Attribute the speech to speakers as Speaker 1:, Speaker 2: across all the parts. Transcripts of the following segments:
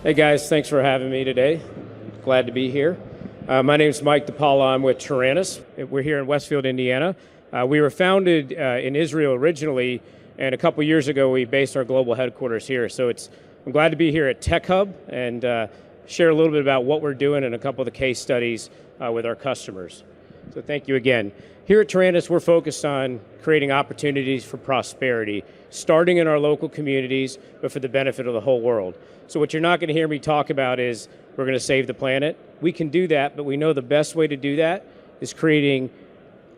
Speaker 1: Hey guys, thanks for having me today. Glad to be here. My name is Mike DiPaola. I'm with Taranis. We're here in Westfield, Indiana. We were founded in Israel originally, and a couple years ago we based our global headquarters here. So I'm glad to be here at Tech Hub and share a little bit about what we're doing and a couple of the case studies with our customers. So thank you again. Here at Taranis, we're focused on creating opportunities for prosperity, starting in our local communities, but for the benefit of the whole world. So what you're not going to hear me talk about is we're going to save the planet. We can do that, but we know the best way to do that is creating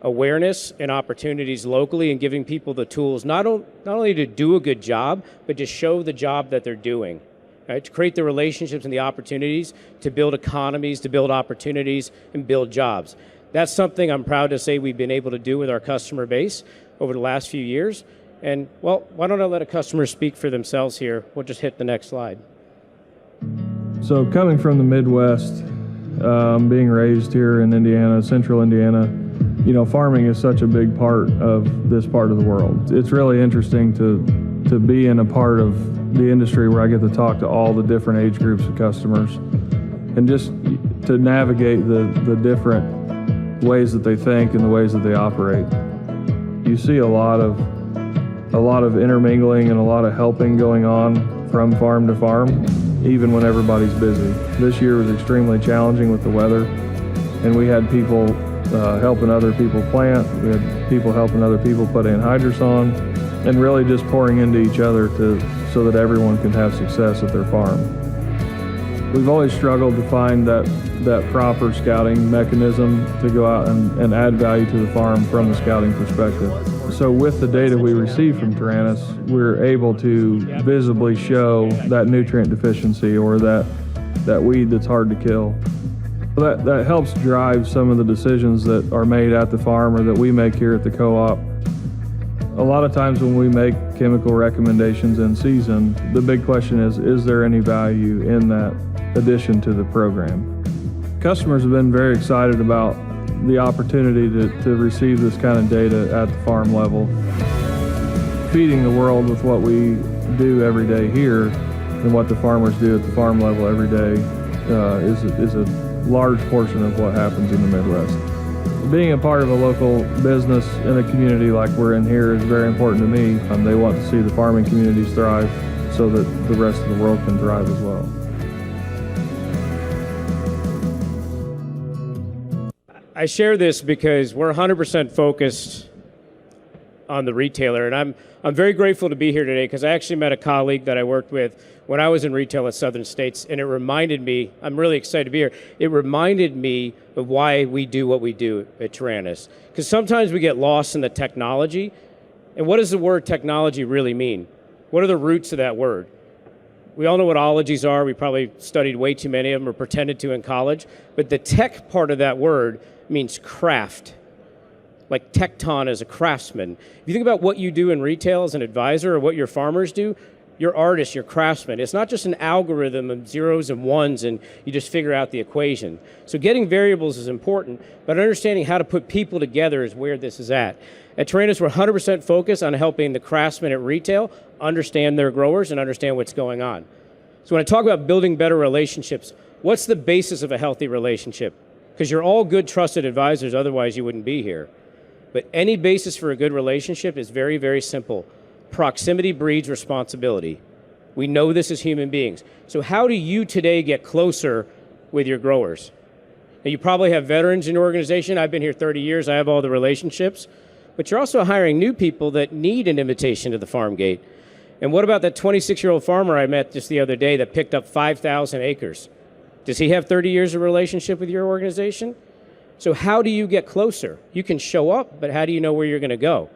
Speaker 1: awareness and opportunities locally and giving people the tools not only to do a good job, but to show the job that they're doing. Right? To create the relationships and the opportunities to build economies, to build opportunities, and build jobs. That's something I'm proud to say we've been able to do with our customer base over the last few years. And, well, why don't I let a customer speak for themselves here? We'll just hit the next slide.
Speaker 2: So coming from the Midwest, being raised here in Indiana, central Indiana, you know, farming is such a big part of this part of the world. It's really interesting to be in a part of the industry where I get to talk to all the different age groups of customers and just to navigate the different ways that they think and the ways that they operate. You see a lot of intermingling and a lot of helping going on from farm to farm, even when everybody's busy. This year was extremely challenging with the weather, and we had people helping other people plant, we had people helping other people put anhydrous on, and really just pouring into each other so that everyone can have success at their farm. We've always struggled to find that proper scouting mechanism to go out and add value to the farm from the scouting perspective. So with the data we receive from Taranis, we're able to visibly show that nutrient deficiency or that weed that's hard to kill. That helps drive some of the decisions that are made at the farm or that we make here at the co-op. A lot of times when we make chemical recommendations in season, the big question is there any value in that addition to the program? Customers have been very excited about the opportunity to receive this kind of data at the farm level. Feeding the world with what we do every day here and what the farmers do at the farm level every day is a large portion of what happens in the Midwest. Being a part of a local business in a community like we're in here is very important to me. They want to see the farming communities thrive so that the rest of the world can thrive as well.
Speaker 1: I share this because we're 100% focused on the retailer, and I'm very grateful to be here today because I actually met a colleague that I worked with when I was in retail at Southern States, and it reminded me, I'm really excited to be here, it reminded me of why we do what we do at Taranis. Because sometimes we get lost in the technology, and what does the word technology really mean? What are the roots of that word? We all know what ologies are. We probably studied way too many of them or pretended to in college, but the tech part of that word means craft, like tecton as a craftsman. If you think about what you do in retail as an advisor or what your farmers do, you're artists, you're craftsmen. It's not just an algorithm of zeros and ones and you just figure out the equation. So getting variables is important, but understanding how to put people together is where this is at. At Taranis, we're 100% focused on helping the craftsmen at retail understand their growers and understand what's going on. So when I talk about building better relationships, what's the basis of a healthy relationship? Because you're all good, trusted advisors, otherwise you wouldn't be here. But any basis for a good relationship is very, very simple. Proximity breeds responsibility. We know this as human beings. So how do you today get closer with your growers? Now you probably have veterans in your organization. I've been here 30 years. I have all the relationships. But you're also hiring new people that need an invitation to the farm gate. And what about that 26-year-old farmer I met just the other day that picked up 5,000 acres? Does he have 30 years of relationship with your organization? So how do you get closer? You can show up, but how do you know where you're going to go?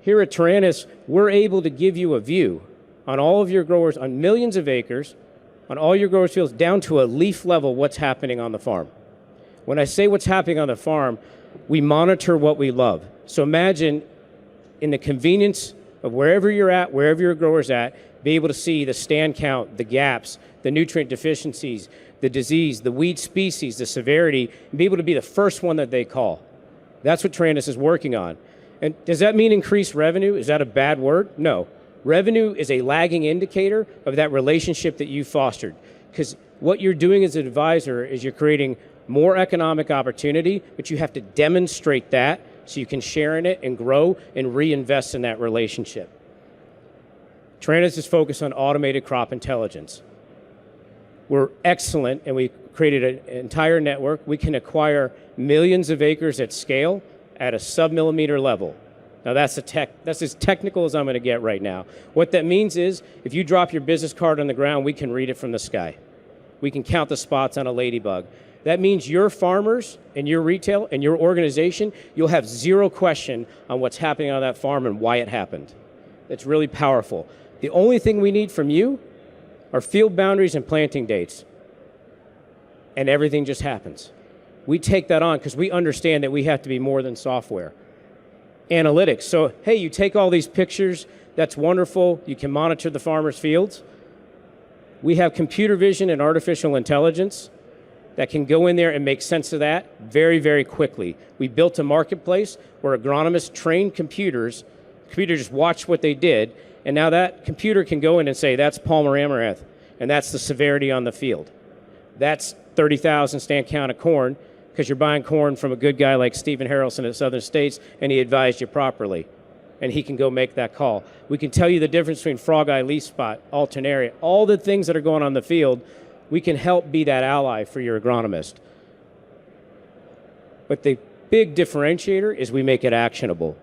Speaker 1: Here at Taranis, we're able to give you a view on all of your growers, on millions of acres, on all your growers' fields, down to a leaf level what's happening on the farm. When I say what's happening on the farm, we monitor what we love. So imagine in the convenience of wherever you're at, wherever your grower's at, be able to see the stand count, the gaps, the nutrient deficiencies, the disease, the weed species, the severity, and be able to be the first one that they call. That's what Taranis is working on. And does that mean increased revenue? Is that a bad word? No. Revenue is a lagging indicator of that relationship that you fostered, because what you're doing as an advisor is you're creating more economic opportunity, but you have to demonstrate that so you can share in it and grow and reinvest in that relationship. Taranis is focused on automated crop intelligence. We're excellent, and we created an entire network. We can acquire millions of acres at scale at a sub-millimeter level. Now that's as technical as I'm going to get right now. What that means is, if you drop your business card on the ground, we can read it from the sky. We can count the spots on a ladybug. That means your farmers and your retail and your organization, you'll have zero question on what's happening on that farm and why it happened. It's really powerful. The only thing we need from you are field boundaries and planting dates, and everything just happens. We take that on because we understand that we have to be more than software. Analytics. So, hey, you take all these pictures, that's wonderful. You can monitor the farmers' fields. We have computer vision and artificial intelligence that can go in there and make sense of that very, very quickly. We built a marketplace where agronomists trained computers. Computers just watched what they did, and now that computer can go in and say, that's Palmer Amaranth, and that's the severity on the field. That's 30,000 stand count of corn, because you're buying corn from a good guy like Stephen Harrelson at Southern States, and he advised you properly, and he can go make that call. We can tell you the difference between frog eye, leaf spot, alternaria, all the things that are going on in the field. We can help be that ally for your agronomist. But the big differentiator is we make it actionable.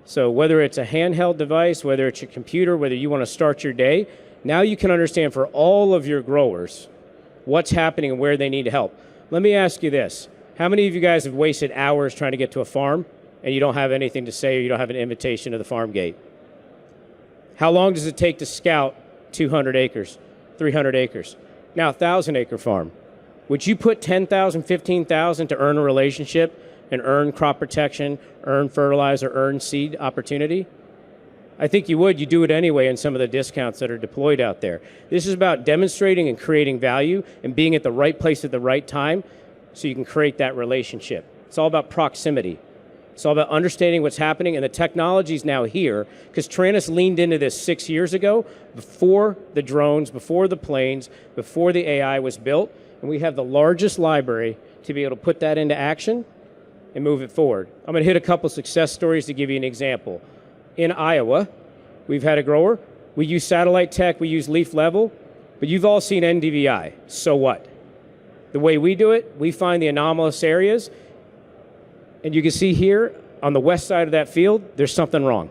Speaker 1: So whether it's a handheld device, whether it's your computer, whether you want to start your day, now you can understand for all of your growers what's happening and where they need help. Let me ask you this. How many of you guys have wasted hours trying to get to a farm and you don't have anything to say, or you don't have an invitation to the farm gate? How long does it take to scout 200 acres, 300 acres? Now, a 1,000-acre farm. Would you put 10,000, 15,000 to earn a relationship and earn crop protection, earn fertilizer, earn seed opportunity? I think you would. You do it anyway in some of the discounts that are deployed out there. This is about demonstrating and creating value and being at the right place at the right time so you can create that relationship. It's all about proximity. It's all about understanding what's happening, and the technology's now here, because Taranis leaned into this 6 years ago, before the drones, before the planes, before the AI was built, and we have the largest library to be able to put that into action and move it forward. I'm going to hit a couple success stories to give you an example. In Iowa, we've had a grower. We use satellite tech, we use leaf level, but you've all seen NDVI. So what? The way we do it, we find the anomalous areas, and you can see here on the west side of that field, there's something wrong.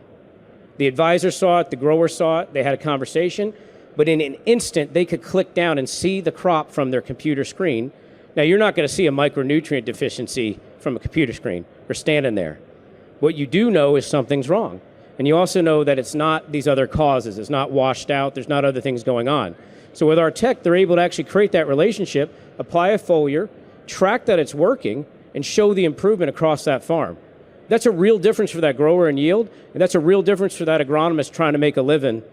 Speaker 1: The advisor saw it, the grower saw it, they had a conversation, but in an instant, they could click down and see the crop from their computer screen. Now, you're not going to see a micronutrient deficiency from a computer screen or standing there. What you do know is something's wrong. And you also know that it's not these other causes. It's not washed out. There's not other things going on. So with our tech, they're able to actually create that relationship, apply a foliar, track that it's working, and show the improvement across that farm. That's a real difference for that grower in yield, and that's a real difference for that agronomist trying to make a living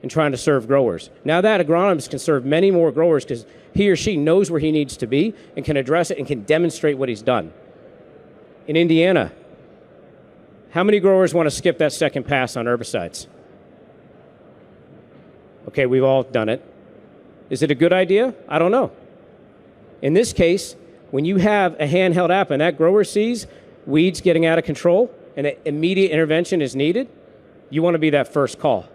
Speaker 1: and trying to serve growers. Now that agronomist can serve many more growers because he or she knows where he needs to be and can address it and can demonstrate what he's done. In Indiana, how many growers want to skip that second pass on herbicides? Okay, we've all done it. Is it a good idea? I don't know. In this case, when you have a handheld app and that grower sees weeds getting out of control and an immediate intervention is needed, you want to be that first call.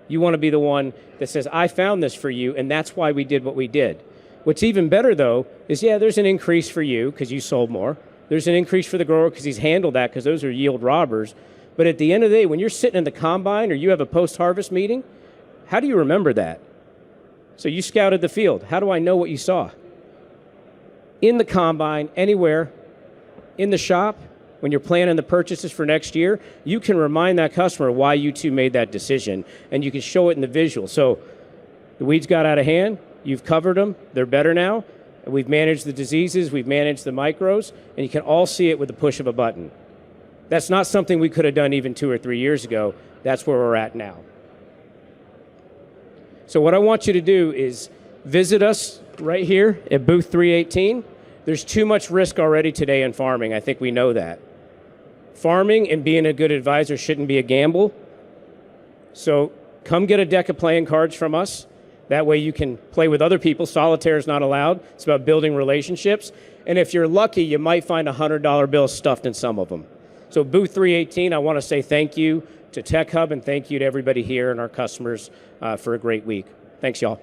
Speaker 1: You want to be the one that says, I found this for you, and that's why we did what we did. What's even better, though, is, yeah, there's an increase for you because you sold more. There's an increase for the grower because he's handled that, because those are yield robbers. But at the end of the day, when you're sitting in the combine or you have a post-harvest meeting, how do you remember that? So you scouted the field. How do I know what you saw? In the combine, anywhere, in the shop, when you're planning the purchases for next year, you can remind that customer why you two made that decision, and you can show it in the visual. So the weeds got out of hand, you've covered them, they're better now, and we've managed the diseases, we've managed the micros, and you can all see it with the push of a button. That's not something we could have done even 2 or 3 years ago. That's where we're at now. So what I want you to do is visit us right here at booth 318. There's too much risk already today in farming. I think we know that. Farming and being a good advisor shouldn't be a gamble. So come get a deck of playing cards from us. That way you can play with other people. Solitaire is not allowed. It's about building relationships. And if you're lucky, you might find a $100 bill stuffed in some of them. So booth 318, I want to say thank you to Tech Hub and thank you to everybody here and our customers for a great week. Thanks, y'all.